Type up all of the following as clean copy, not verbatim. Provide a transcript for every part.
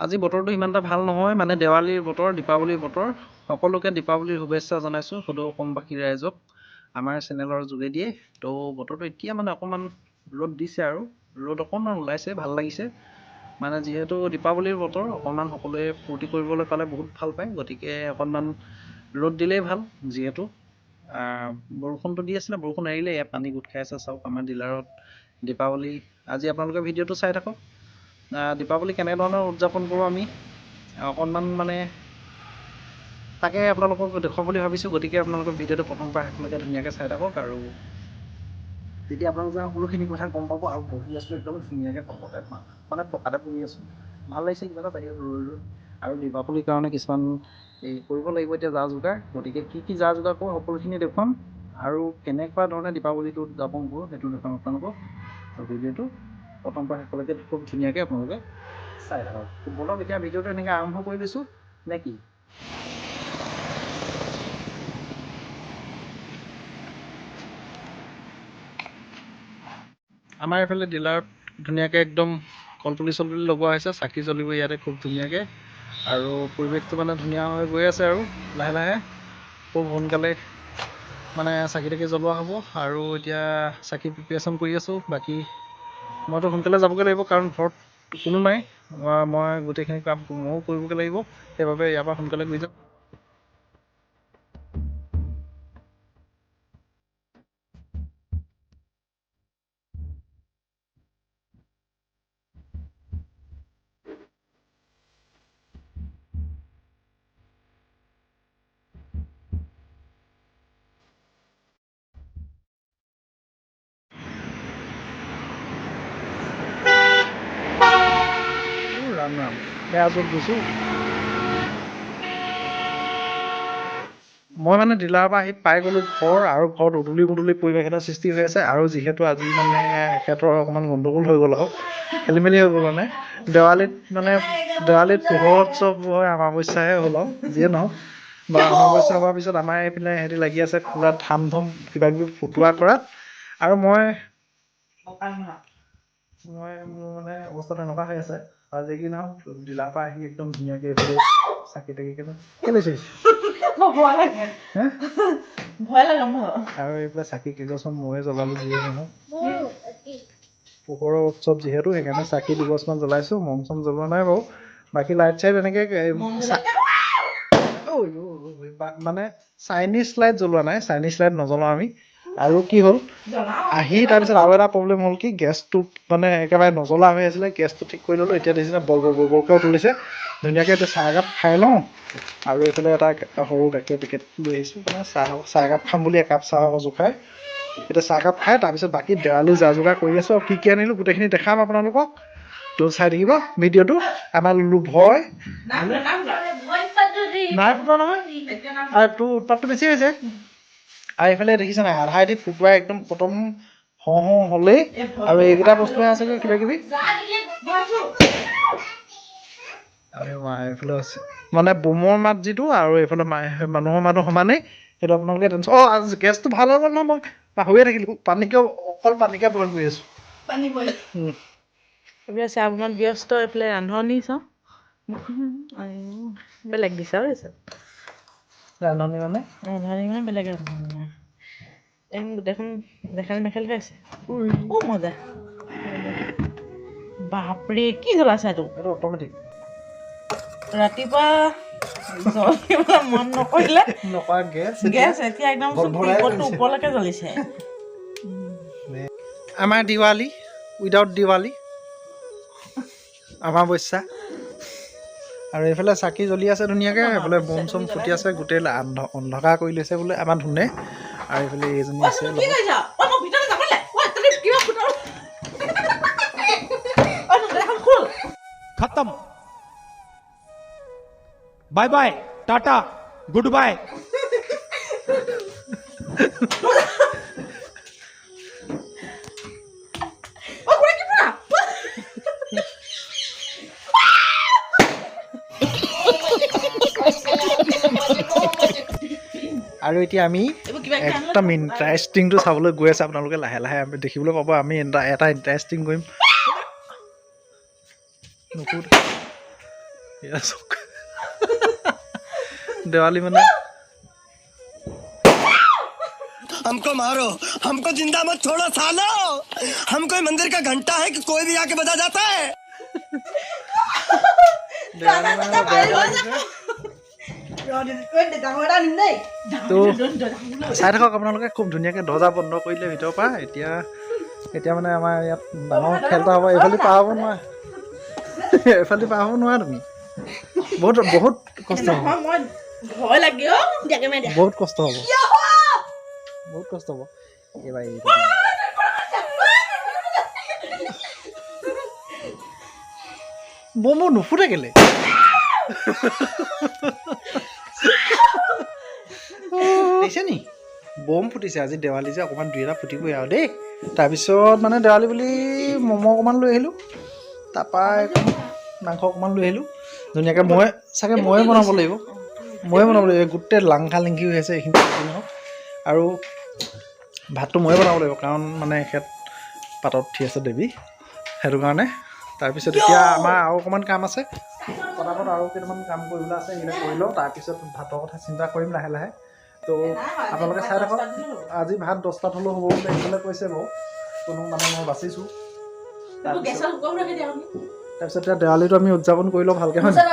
আজি বতৰটো ইমান এটা ভাল নহয়, মানে দেৱালীৰ বতৰ, দীপাৱলীৰ বতৰ। সকলোকে দীপাৱলীৰ শুভেচ্ছা জনাইছোঁ সদৌ অসমবাসী ৰাইজক আমাৰ চেনেলৰ যোগেদিয়ে। তো বতৰটো এতিয়া মানে অকণমান ৰ'দ দিছে আৰু ৰ'দ অকণমান ওলাইছে, ভাল লাগিছে। মানে যিহেতু দীপাৱলীৰ বতৰ, অকণমান সকলোৱে ফূৰ্তি কৰিবলৈ পালে বহুত ভাল পায়, গতিকে অকণমান ৰ'দ দিলেই ভাল। যিহেতু বৰষুণটো দি আছিলে, বৰষুণ এৰিলে, ইয়াত পানী গোট খাই আছে চাওক আমাৰ ডিলাৰত। দীপাৱলী আজি আপোনালোকে ভিডিঅ'টো চাই থাকক। দীপাৱলী কেনেধৰণৰ উদযাপন কৰোঁ আমি অকণমান মানে তাকে আপোনালোকক দেখুৱাম বুলি ভাবিছোঁ। গতিকে আপোনালোকৰ ভিডিঅ'টো প্ৰথমৰ পৰা শেষলৈকে ধুনীয়াকৈ চাই থাকক, আৰু তেতিয়া আপোনালোকে সকলোখিনি কথা গম পাব। আৰু বহি আছোঁ একদম ধুনীয়াকৈ তলতে, মানে পকাতে বহি আছোঁ, ভাল লাগিছে কিবা এটা বাহিৰত ৰৈ ৰৈ। আৰু দীপাৱলীৰ কাৰণে কিছুমান এই কৰিব লাগিব এতিয়া যা যোগাৰ। গতিকে কি যা যোগাৰ কৰোঁ সকলোখিনি দেখুৱাম, আৰু কেনেকুৱা ধৰণে দীপাৱলীটো উদযাপন কৰোঁ সেইটো দেখুৱাম আপোনালোকক। আৰু ভিডিঅ'টো প্ৰথম পৰা শেষলৈকে খুব ধুনীয়াকৈ আপোনালোকে চাই থাকক। বলক এতিয়া ভিডিঅ'টো এনেকৈ আৰম্ভ কৰি দিছোঁ নে কি? আমাৰ এইফালে ডিলাৰত ধুনীয়াকৈ একদম কলপুলি চলপুলি লগোৱা হৈছে, চাকি জ্বলিব ইয়াতে খুব ধুনীয়াকৈ। আৰু পৰিৱেশটো মানে ধুনীয়া হৈ গৈ আছে, আৰু লাহে লাহে খুব সোনকালে মানে চাকি তাকি জ্বলোৱা হ'ব। আৰু এতিয়া চাকি প্ৰিপেৰেশ্যন কৰি আছোঁ। বাকী মইতো সোনকালে যাবগৈ লাগিব, কাৰণ ঘৰত কোনো নাই। মই গোটেইখিনি কাম ময়ো কৰিবগৈ লাগিব, সেইবাবে ইয়াৰ পৰা সোনকালে গৈ যাম। ৰাম ৰাম, বেয়া য'ত গৈছোঁ। মই মানে ডিলাৰৰ পৰা আহি পাই গ'লোঁ ঘৰ, আৰু ঘৰত উদুলি মুদুলি পৰিৱেশ এটা সৃষ্টি হৈ আছে। আৰু যিহেতু আজি মানে এখেতৰ অকণমান গণ্ডগোল হৈ গ'ল, আৰু খেলি মেলি হৈ গ'ল। মানে দেৱালীত পোহৰ উৎসৱ হয়, অমাৱস্যাহে হ'ল আৰু যিয়ে নহওক। বা অমাৱস্যা হোৱাৰ পিছত আমাৰ এইপিনে সিহঁতি লাগি আছে পুৰা ধাম ধুম কিবা কিবি ফুটোৱা কৰাত। আৰু মোৰ মানে অৱস্থা তেনেকুৱা হৈ আছে। আৰু যি কি নহওক, ডিলাৰ পৰা আহি একদম ধুনীয়াকৈ এইফালে চাকি তাকি কেলৈ ভয় লাগে আৰু এইফালে চাকি কেইগছমান ময়ে জ্বলালোঁ। যিয়ে নহওক, পোহৰৰ উৎসৱ যিহেতু সেইকাৰণে চাকি দুগছমান জ্বলাইছোঁ, মম চম জ্বলোৱা নাই বাৰু। বাকী লাইট চাইট এনেকৈ মানে চাইনিজ লাইট জ্বলোৱা নাই, চাইনিজ লাইট নজ্বলাওঁ আমি। আৰু কি হ'ল, আহি তাৰপিছত আৰু এটা প্ৰব্লেম হ'ল কি, গেছটো মানে একেবাৰে নজ্বলা হৈ আছিলে, গেছটো ঠিক কৰি ল'লোঁ। এতিয়া দেখিছেনে বল বলকৈ তুলিছে ধুনীয়াকৈ। এতিয়া চাহ একাপ খাই লওঁ, আৰু এইফালে এটা সৰু গাখীৰ পেকেট লৈ আহিছোঁ, মানে চাহ একাপ খাম বুলি, একাপ চাহ জোখাই। এতিয়া চাহকাপ খাই তাৰপিছত বাকী দেৱালী যা যোগাৰ কৰি আছোঁ। আৰু কি আনিলোঁ গোটেইখিনি দেখাম আপোনালোকক, তো চাই থাকিব ভিডিঅ'টো। আমাৰ লুলু ভয় নাই ফুটা নহয়, আৰু তোৰ উৎপাতটো বেছি হৈছে। আৰু এইফালে দেখিছে নাই, আধা আধি ফুটুৱাই একদম প্ৰথম হওঁ হ'লেই, আৰু এইকেইটা বস্তুহে আছেগৈ কিবা কিবি। এইফালে আছে মানে বোমৰ মাত যিটো, আৰু এইফালে মানুহৰ মাতো সমানেই। সেইটো আপোনালোকে টেনশ্যন। গেছটো ভাল হৈ গ'ল নহয়, মই পাহৰিয়ে থাকিলোঁ। অকল পানীকে বইল কৰি আছোঁ। এইবিলাক চাহ বনোৱাত ব্যস্ত, এইফালে ৰান্ধনি চাওঁ বেলেগ দিছা ৰান্ধনি মানে বেলেগ দেখোন দেখাল মেখেল হৈ আছে। মজা বাপৰে, কি জ্বলাইছে এইটো? অট'মেটিক ৰাতিপুৱা মন নকৰিলে নকৰা গেছ এতিয়া একদম ওপৰলৈকে জ্বলিছে। আমাৰ দিৱালী উইদাউট দিৱালী অমাৱস্যা। আৰু এইফালে চাকি জ্বলি আছে ধুনীয়াকৈ, এইফালে বম চম ফুটি আছে, গোটেই অন্ধকাৰ কৰি লৈছে বোলে আমাৰ ধুনে। আৰু এইফালে এইজনী আছে खत्म bye bye tata good bye. আৰু এতিয়া আমি একদম ইণ্টাৰেষ্টিংটো চাবলৈ গৈ আছে। আপোনালোকে লাহে লাহে আমি দেখিবলৈ পাব। আমি এটা ইণ্টাৰেষ্টিং কৰিম। দেৱালী মানে हमको मारो हमको जिंदा मत छोड़ो सालो हम कोई मंदिर का घंटा है कि कोई भी आके बजा जाता है দেৱালী মানে মোৰ বেয়াকে লাগিছে। তো চাই থাকক আপোনালোকে খুব ধুনীয়াকৈ দৰ্জা বন্ধ কৰিলে ভিতৰৰ পৰা। এতিয়া মানে আমাৰ ইয়াত ডাঙৰ খেল এটা হ'ব। এইফালে পাৰ হ'ব নোৱাৰা, এইফালে পাৰ হ'ব নোৱাৰা তুমি। বহুত বহুত কষ্ট হ'ব, বহুত কষ্ট হ'ব, বহুত কষ্ট হ'ব। এইবাৰ বম নুফুটে কেলে? দেখিছে নি বম ফুটিছে আজি দেৱালী যে অকণমান দুই এটা ফুটিবই আৰু দেই। তাৰপিছত মানে দেৱালী বুলি ম'ম' অকণমান লৈ আহিলোঁ, তাৰপৰা মাংস অকণমান লৈ আহিলোঁ ধুনীয়াকৈ। ময়ে বনাব লাগিব, গোটেই লাংঘা লিংঘি হৈ আছে এইখিনি নহওক। আৰু ভাতটো ময়ে বনাব লাগিব কাৰণ মানে এখেত পাতত উঠি আছে দেৱী, সেইটো কাৰণে। তাৰপিছত এতিয়া আমাৰ আৰু অকণমান কাম আছে, পটাপট আৰু কেইটামান কাম কৰিবলৈ আছে, সেইবিলাক কৰি লওঁ। তাৰপিছত ভাতৰ কথা চিন্তা কৰিম লাহে লাহে। তো আপোনালোকে চাই থাকক। আজি ভাত 10টাত হ'লেও হ'ব বুলি এইফালে কৈছে বাৰু, কোনো মানে মই বাচিছোঁ। তাৰপিছত এতিয়া দেৱালীটো আমি উদযাপন কৰি লওঁ ভালকৈ, হয় নহয়?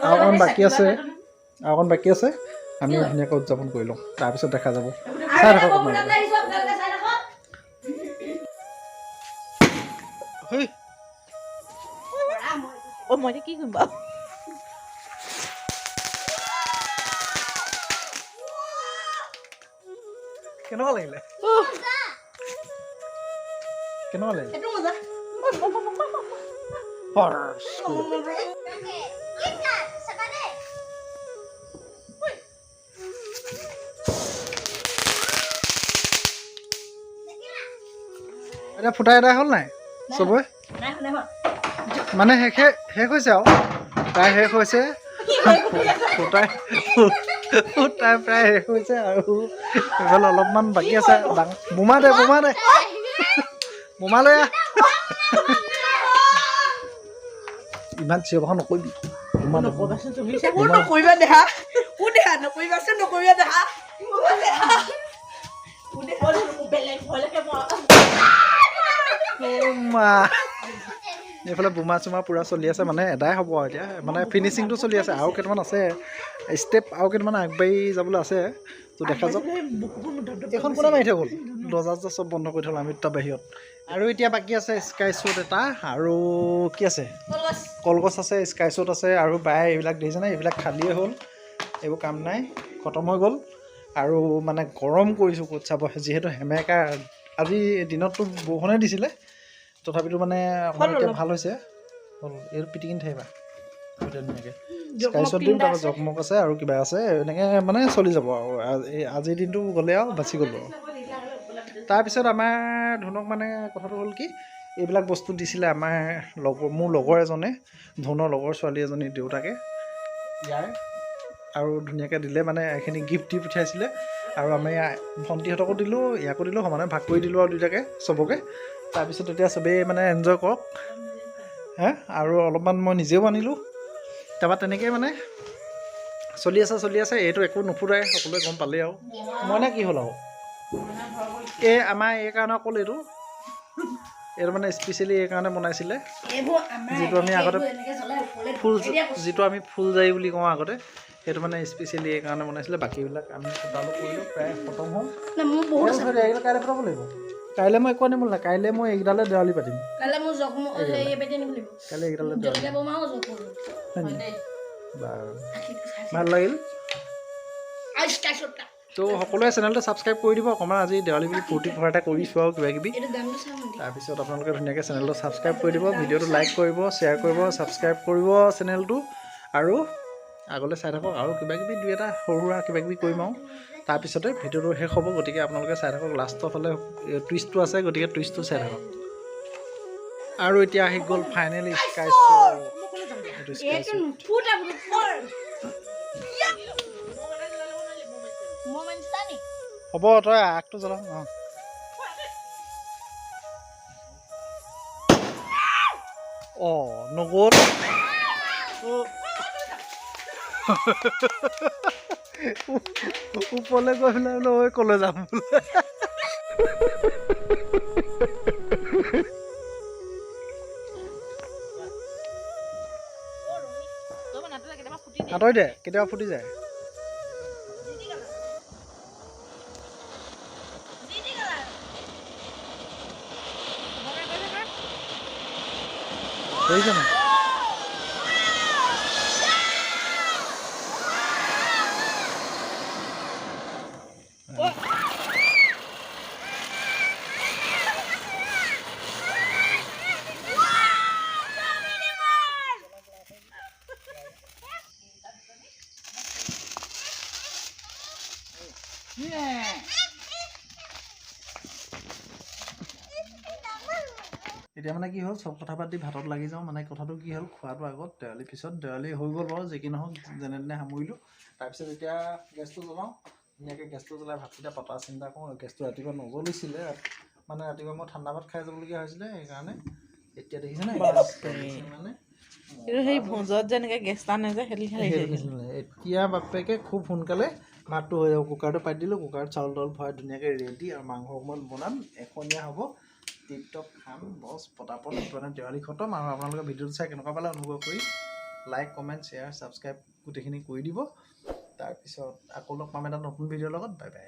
অকণমান বাকী আছে, আমি ধুনীয়াকৈ উদযাপন কৰি লওঁ, তাৰপিছত দেখা যাব। চাই থাকক আপোনালোকে। মই কি কৰিম বাৰু? কেনেকুৱা লাগিলে? কেনেকুৱা লাগিলে? এতিয়া ফুটাই এদাই হ'ল নাই চবৰে? মানে শেষ হৈছে আৰু প্ৰায় শেষ হৈছে, ফুটাই প্ৰায় শেষ হৈছে। আৰু এইফালে অলপমান বাকী আছে। বোমা দে বোমা লৈ আহ। ইমান চিঞৰ বাখৰ নকৰিবি, এইফালে বোমা চোমা পূৰা চলি আছে, মানে এদাই হ'ব আৰু এতিয়া মানে ফিনিচিংটো চলি আছে। আৰু কেইটামান আছে ষ্টেপ, আৰু কেইটামান আগবাঢ়ি যাবলৈ আছে। তো দেখা যাওক। এইখন কোনে মাৰি থৈ গ'ল? দৰ্জা চব বন্ধ কৰি থ'ল, আমি দুটা বাহিৰত। আৰু এতিয়া বাকী আছে স্কাই শ্বট এটা, আৰু কি আছে, কলগছ আছে, স্কাই শ্বট আছে, আৰু বাই এইবিলাক দেখিছেনে? এইবিলাক খালিয়ে হ'ল, এইবোৰ কাম নাই, খতম হৈ গ'ল। আৰু মানে গৰম কৰিছোঁ ক'ত চাব, যিহেতু সেমেকা আজি দিনততো বৰষুণে দিছিলে, তথাপিতো মানে অকণমান এতিয়া ভাল হৈছে। হ'ল এইটো পিটিকিন থাকিবা ধুনীয়াকৈ। স্কাই শ্বট দিম, তাৰপৰা জগমগ আছে আৰু কিবা আছে, এনেকৈ মানে চলি যাব আৰু আজিৰ দিনটো গ'লে আৰু বাচি গ'লো আৰু। তাৰপিছত আমাৰ ধুনক মানে কথাটো হ'ল কি, এইবিলাক বস্তু দিছিলে আমাৰ মোৰ লগৰ এজনে, ধনৰ লগৰ ছোৱালী এজনী দেউতাকে ইয়াৰ, আৰু ধুনীয়াকৈ দিলে মানে এইখিনি গিফ্ট দি পঠিয়াইছিলে। আৰু আমি ভণ্টিহঁতকো দিলোঁ, ইয়াকো দিলোঁ, সমানে ভাগ কৰি দিলোঁ আৰু দুইটাকে চবকে। তাৰপিছত এতিয়া চবেই মানে এনজয় কৰক আৰু অলপমান মই নিজেও আনিলোঁ। তাৰপৰা তেনেকৈ মানে চলি আছে। এইটো একো নুফুটাই, সকলোৱে গম পালেই আৰু। মইনা কি হ'ল আৰু আমাৰ এই কাৰণে অকল এইটো মানে স্পেচিয়েলি এই কাৰণে বনাইছিলে, যিটো আমি আগতে ফুল জাৰি বুলি কওঁ আগতে, সেইটো মানে স্পেচিয়েলি এই কাৰণে বনাইছিলে। বাকীবিলাক আমি ফুটালো কৰিলোঁ, প্ৰায় খতম হ'ল। কাইলৈ ফুটাব লাগিব। কাইলৈ মই একো আনিব নাই, কাইলৈ মই এইকেইডালে দেৱালী পাতিম। কাইলৈ এইকেইডালে ভাল লাগিল। তো সকলোৱে চেনেলটো ছাবস্ক্ৰাইব কৰি দিব অকণমান। আজি দেৱালী বুলি ফূৰ্তি ফাৰ্তা কৰিছোঁ আৰু কিবাকিবি। তাৰপিছত আপোনালোকে ধুনীয়াকৈ চেনেলটো ছাবস্ক্ৰাইব কৰি দিব, ভিডিঅ'টো লাইক কৰিব, শ্বেয়াৰ কৰিব, ছাবস্ক্ৰাইব কৰিব চেনেলটো, আৰু আগলৈ চাই থাকক। আৰু কিবাকিবি দুই এটা সৰু সুৰা কিবাকিবি কৰিম আৰু তাৰপিছতে ভিডিঅ'টো শেষ হ'ব। গতিকে আপোনালোকে চাই থাকক, লাষ্টৰ ফালে টুইষ্টটো আছে, গতিকে টুইষ্টটো চাই থাকক। আৰু এতিয়া আহি গ'ল ফাইনেলি স্কাই শ্বট। হ'ব, তই আগটো জ্বলাওঁ। নগ'ল। ওপৰলৈ গৈ পেলাই বোলে ঐ ক'লৈ যাম বোলে আঁতৰি দে কেতিয়াবা ফুটি যায় দেখিছ নাই এতিয়া মানে কি হ'ল চব কথা পাতি ভাতত লাগি যাওঁ মানে কথাটো কি হ'ল খোৱাটো আগত দেৱালীৰ পিছত দেৱালী হৈ গ'ল বাৰু যি কি নহওক যেনে তেনে সামৰিলোঁ তাৰপিছত এতিয়া গেছটো জ্বলাওঁ ধুনীয়াকৈ গেছটো জ্বলাই ভাতকেইটা পতা চিন্তা কৰোঁ গেছটো ৰাতিপুৱা নজ্বলিছিলে মানে ৰাতিপুৱা মই ঠাণ্ডা ভাত খাই যাবলগীয়া হৈছিলে সেইকাৰণে এতিয়া দেখিছে নাই মানে সেই ভোজত যেনেকৈ গেছ টানে যে এতিয়া বাপেকে খুব সোনকালে ভাতটো হৈ যাব কুকাৰটো পাতি দিলোঁ কুকাৰত চাউল তাউল ভৰাই ধুনীয়াকৈ ৰেডি আৰু মাংস অকণমান বনাম এখনীয়া হ'ব টিপটপ খাম বছ পটাপট মানে দেৱালী খতম আৰু আপোনালোকে ভিডিঅ'টো চাই কেনেকুৱা পালে অনুগ্ৰহ কৰি লাইক কমেণ্ট শ্বেয়াৰ ছাবস্ক্ৰাইব গোটেইখিনি কৰি দিব তাৰপিছত আকৌ লগ পাম এটা নতুন ভিডিঅ'ৰ লগত বাই বাই